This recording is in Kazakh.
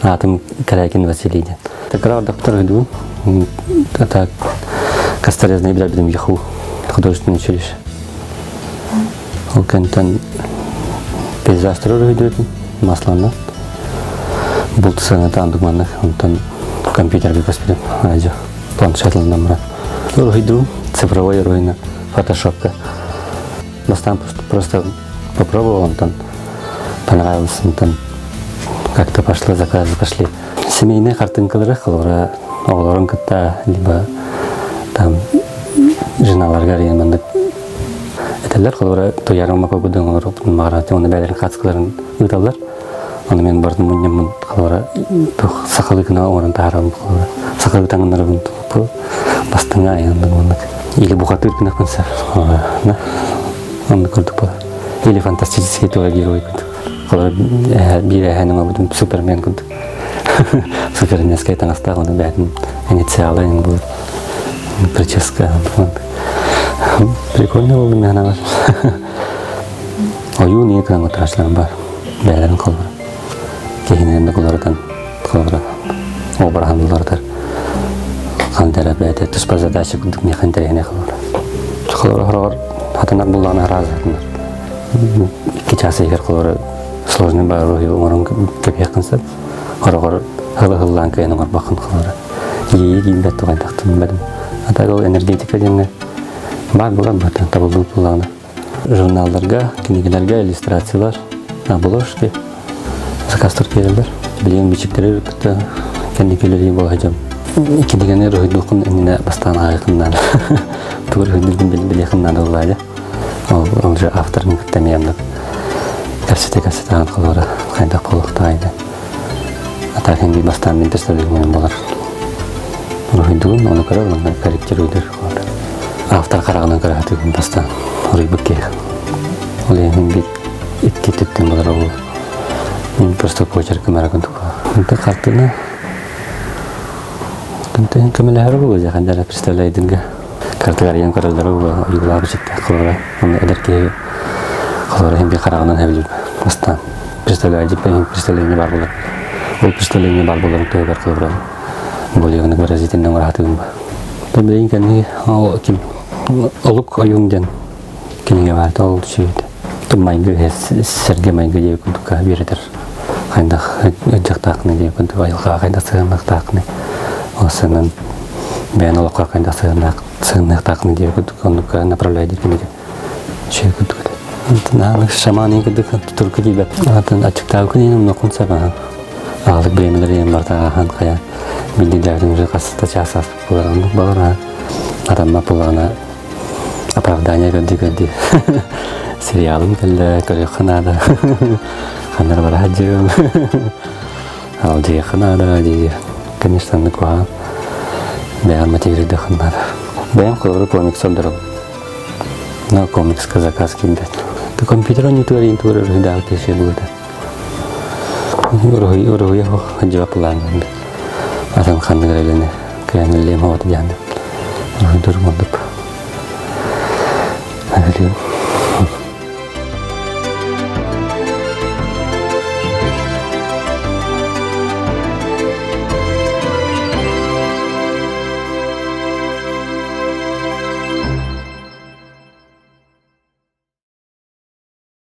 Атым Карякин Василий. Такая доктор иду. Это Косторезный Бедабидом ехал художественное училище. Он кентан пейзаж террора идет, маслана. Бултса на тандуманах, он там компьютер беспоспит, радио, планшетный номер. Иду цифровой руина, фотошопка. Бастан просто попробовал, он там понравился, он там как-то пошло, заказы пошли. Семейные картинкалары, которые олорынката, либо там женаларга реймандык. Этелер, которые то ярымака будың олар мағараты, оны бәлерін қатысқыларын ұйталар. Оны мен бардым мұннемін, которые сақалы күні орын тағаралым, сақалы таңынларын бастыңа айындың. Или бұқаты өткін ақынса, оны көрдік болар. Или фантастический тура герой көрдік. Bir әхәнің абудым супермен күндік. Суперменскай таңастағы, оны бәтін инициалы бұл прическа. Прикольно болды мен ағаш. Ойу не күнің отырашыларым бар. Бәлерін қолбыр. Кейінерінде құлардан қолбыр. Обырағандылардар. Қандары бәді тұспа задачы күндік меқан тәрегіне қолбыр. Қолбыр құрағыр атанақ бұллағына разатындар. 2 часа егер қолбыр сложный бару, он как я концепт, хорор, хылланка, я номер бахан хорора. Еги бету гайдахтын бедим. А так энергетика денне бар була бата табылды булганы. Журналларга, книгелерге иллюстрациялар, обложки, заказтар келдер. Билген бичиктери кытта кенекелери болгажам. Кенегене ройдукун эмне бастан айкындан. Тур хөндүн билехиндан боллайды. Ол же автордун кыттамыянда. Кассета аңқылары қайдақ болуқта айды. Атақын бей бастан интерстерлігінен болар. Ройдуын, оны көрер, оны корректер өйдер. Автор қарағынан көрер өтігін бастан. Рой бүкке. Ол ең бей итке түттен болар ол. Мен просто почеркі мәрі күндік. Күнді қартыны. Күнді көмілі әрі бұл өзі қандары представляйдыңға. Картығар ең көрелдері бұл ұйғылағы жетті қылыра. Оны әдіркеге Колора хем би карагынан хәбилеп бастан. Представление бар булар. Ол представление бар булар төгөр кылгырам. Болыгыны выразительный маратым. Табелин кени ал ким олук аюңдан кенеге бар тол чүйт. Тумайгы серге майгы деп күндүкка бередер. Кайдак жактакны деп күндүк айылга кайда сыгындактакны. Осынын мен олукка кайда сыгындактакны деп күндүк ондукка направляйды кенеге. Чүй күндүк. Нағылық шаманы күдік түркі дейбі. Атын ачықтағы күненім нұқын сабаған. Ағылық бремелер ең бартаға қан қая. Білділердің жүр қасыста жасас болғандық бағыра. Адамма болғана оправдания көрді. Сериалым кәлі көрек қынады. Қандар бар әджім. Ал жей қынады дейді. Конечно, нүкуа. Бәғын материалды қынады. Бәғын қолыры комикс олдырым. На комикс заказ киндет. То компьютер не творит, да, те все будет. Уровень его отжал план. А там хан говорили, каян лем вот ян. Уровень дурман дуп.